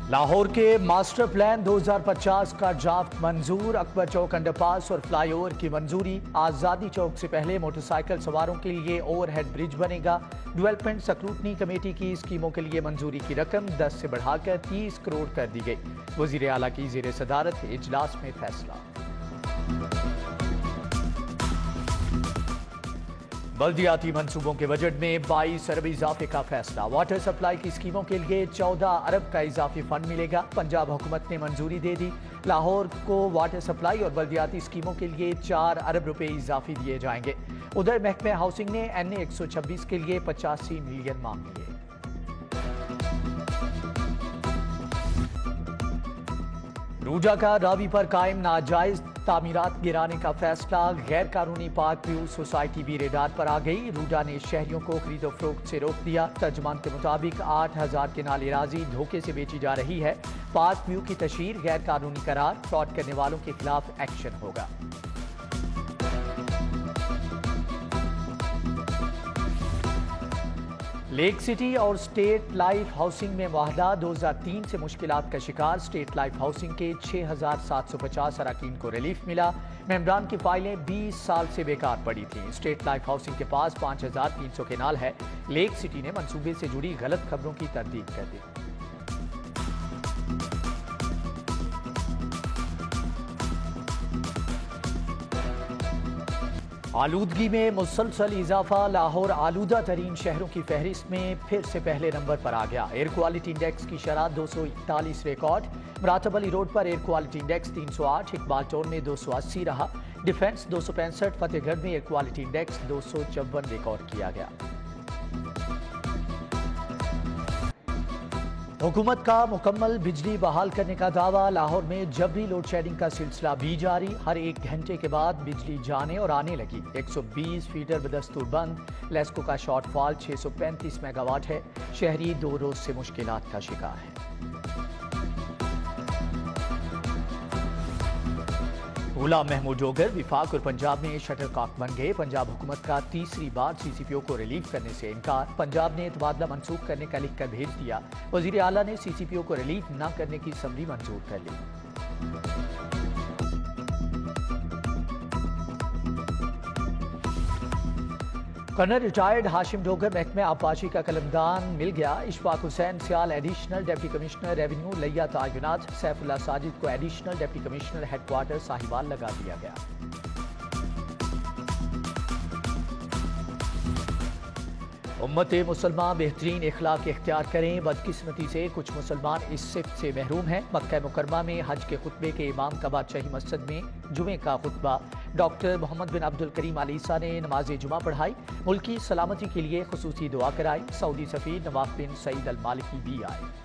لاہور کے master plan 2050 کا draft منظور، اکبر چوک under پاس اور فلائی اوور کی منظوری، آزادی چوک سے پہلے موٹر سائیکل سواروں کے لیے اوور ہیڈ برج بنے گا، ڈیولپمنٹ سکروٹنی کمیٹی کی اسکیموں کے لیے منظوری کی رقم 10 سے بڑھا کر 30 کروڑ کر دی گئی، وزیر اعلیٰ کی زیر صدارت اجلاس میں فیصلہ۔ بلدیاتی منصوبوں کے بجٹ میں 22 ارب اضافے کا فیصلہ، واٹر سپلائی کی اسکیموں کے لیے 14 ارب کا اضافی فنڈ ملے گا، پنجاب حکومت نے منظوری دے دی، لاہور کو واٹر سپلائی اور بلدیاتی اسکیموں کے لیے 4 ارب روپے اضافی دیے جائیں گے۔ ادھر محکمہ ہاؤسنگ نے NA 126 کے لیے 85 ملین مانگ لیے۔ روڈا کا راوی پر قائم ناجائز تعمیرات گرانے کا فیصلہ، غیر قانونی پارک ویو سوسائٹی بھی ریڈار پر آ گئی، روڈا نے شہریوں کو خرید و فروخت سے روک دیا، ترجمان کے مطابق 8000 کنال اراضی دھوکے سے بیچی جا رہی ہے، پارک ویو کی تشہیر غیر قانونی قرار، فراڈ کرنے والوں کے خلاف ایکشن ہوگا۔ لیک سٹی اور اسٹیٹ لائف ہاؤسنگ میں معاہدہ، 2003 سے مشکلات کا شکار اسٹیٹ لائف ہاؤسنگ کے 6750 اراکین کو ریلیف ملا، ممبران کی فائلیں 20 سال سے بیکار پڑی تھیں، اسٹیٹ لائف ہاؤسنگ کے پاس 5300 کنال ہے، لیک سٹی نے منصوبے سے جڑی غلط خبروں کی تردید کر دی۔ آلودگی میں مسلسل اضافہ، لاہور آلودہ ترین شہروں کی فہرست میں پھر سے پہلے نمبر پر آ گیا، ایئر کوالٹی انڈیکس کی شرح 241 ریکارڈ، مراتب علی روڈ پر air quality index 308، Iqbal town میں 280 رہا، ڈیفنس 265، فتح گڑھ میں ایئر کوالٹی انڈیکس 254 ریکارڈ کیا گیا۔ حکومت کا مکمل بجلی بحال کرنے کا دعویٰ، لاہور میں جبری لوڈ شیڈنگ کا سلسلہ بھی جاری، ہر 1 گھنٹے کے بعد بجلی جانے اور آنے لگی، 120 فیڈر بدستور بند، لیسکو کا شارٹ فال 635 میگا واٹ ہے، شہری 2 روز سے مشکلات کا شکار ہے۔ غلام محمود ڈوگر وفاق اور پنجاب میں شٹل کاک بن گئے، پنجاب حکومت کا تیسری بار CCPO کو ریلیف کرنے سے انکار، پنجاب نے تبادلہ منسوخ کرنے کا لکھ کر بھیج دیا، وزیر اعلیٰ نے CCPO کو ریلیف نہ کرنے کی سمری منظور کر لی۔ کرنل ریٹائرڈ ہاشم ڈوگر محکمہ آبپاشی کا قلمدان مل گیا، Ashfaq Hussain Sial additional deputy commissioner revenue لیا تعینات، سیف اللہ ساجد کو additional deputy commissioner headquarter Sahiwal لگا دیا گیا۔ امت مسلمان بہترین اخلاق اختیار کریں، بدقسمتی سے کچھ مسلمان اس صفت سے محروم ہیں، مکہ مکرمہ میں حج کے خطبے کے امام کا بادشاہی مسجد میں جمعے کا خطبہ، ڈاکٹر محمد بن عبد الکریم علی عیسیٰ نے نماز جمعہ پڑھائی، ملکی سلامتی کے لیے خصوصی دعا کرائی، سعودی سفیر نواف بن سعید المالکی بھی آئے۔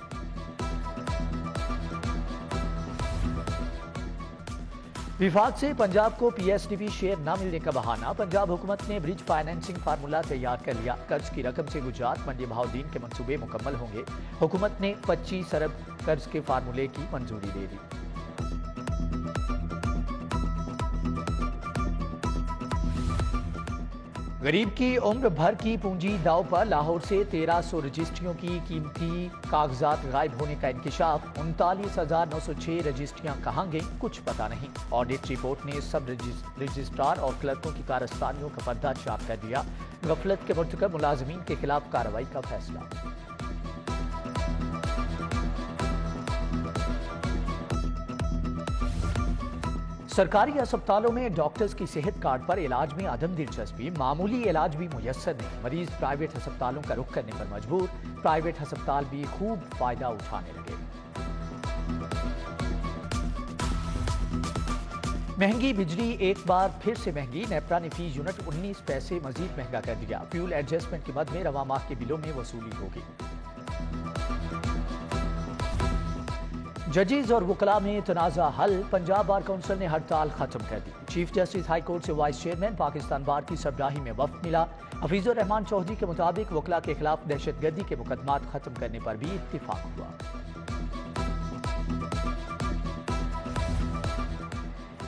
وفاق سے پنجاب کو PSDB شیئر نہ ملنے کا بہانہ، پنجاب حکومت نے برج فائنینسنگ فارمولہ تیار کر لیا، قرض کی رقم سے گجرات منڈی بہاؤدین کے منصوبے مکمل ہوں گے، حکومت نے 25 ارب قرض کے فارمولے کی منظوری دے دی۔ غریب کی عمر بھر کی پونجی داؤ پر، لاہور سے 1300 رجسٹریوں کی قیمتی کاغذات غائب ہونے کا انکشاف، 39,906 رجسٹریاں کہاں گئیں کچھ پتہ نہیں، آڈٹ رپورٹ نے سب رجسٹرار اور کلرکوں کی کارستانیوں کا پردہ چاک کر دیا، غفلت کے مرتکب ملازمین کے خلاف کارروائی کا فیصلہ۔ سرکاری ہسپتالوں میں ڈاکٹرز کی صحت کارڈ پر علاج میں عدم دلچسپی، معمولی علاج بھی میسر نہیں، مریض پرائیویٹ ہسپتالوں کا رخ کرنے پر مجبور، پرائیویٹ ہسپتال بھی خوب فائدہ اٹھانے لگے۔ مہنگی بجلی ایک بار پھر سے مہنگی، نیپرا نے فی یونٹ 19 پیسے مزید مہنگا کر دیا، فیول ایڈجسٹمنٹ کے مد میں رواں ماہ کے بلوں میں وصولی ہوگی۔ ججز اور وکلاء میں تنازع حل، پنجاب بار کونسل نے ہڑتال ختم کر دی، چیف جسٹس ہائی کورٹ سے وائس چیئرمین پاکستان بار کی سربراہی میں وفد ملا، حفیظ الرحمان چودھری کے مطابق وکلاء کے خلاف دہشت گردی کے مقدمات ختم کرنے پر بھی اتفاق ہوا۔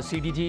CDG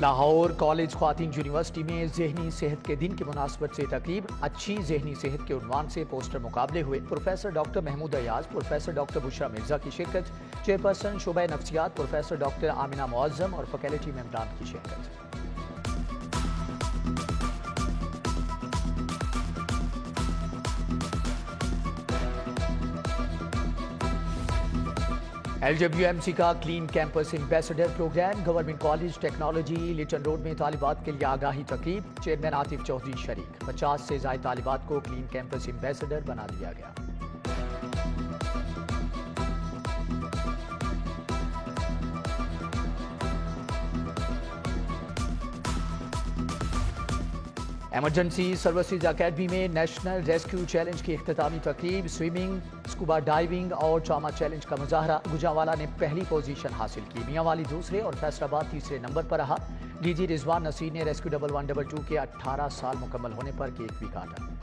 لاہور کالج خواتین یونیورسٹی میں ذہنی صحت کے دن کی مناسبت سے تقریب، اچھی ذہنی صحت کے عنوان سے پوسٹر مقابلے ہوئے۔ Professor doctor Mahmood Ayaz, professor doctor Bushra Mirza کی شرکت، چیئرپرسن شعبہ نفسیات پروفیسر ڈاکٹر آمنہ معظم اور فیکلٹی ممبران کی شرکت۔ LWMC کا clean campus ambassador programme, government college technology Lytton road میں طالبات کے لیے آگاہی تقریب، چیئرمین عاطف چودھری شریک۔ 50 سے زائد طالبات کو کلین کیمپس ایمبیسڈر بنا دیا گیا۔ ایمرجنسی سروسز اکیڈمی میں نیشنل ریسکیو چیلنج کی اختتامی تقریب، سوئمنگ، اسکوبا ڈائیونگ اور ٹراما چیلنج کا مظاہرہ۔ گجرانوالہ نے پہلی پوزیشن حاصل کی، میاں والی دوسرے اور فیصل آباد تیسرے نمبر پر رہا۔ DG رضوان نصیر نے ریسکیو 1112 کے 18 سال مکمل ہونے پر کیک بھی کاٹا۔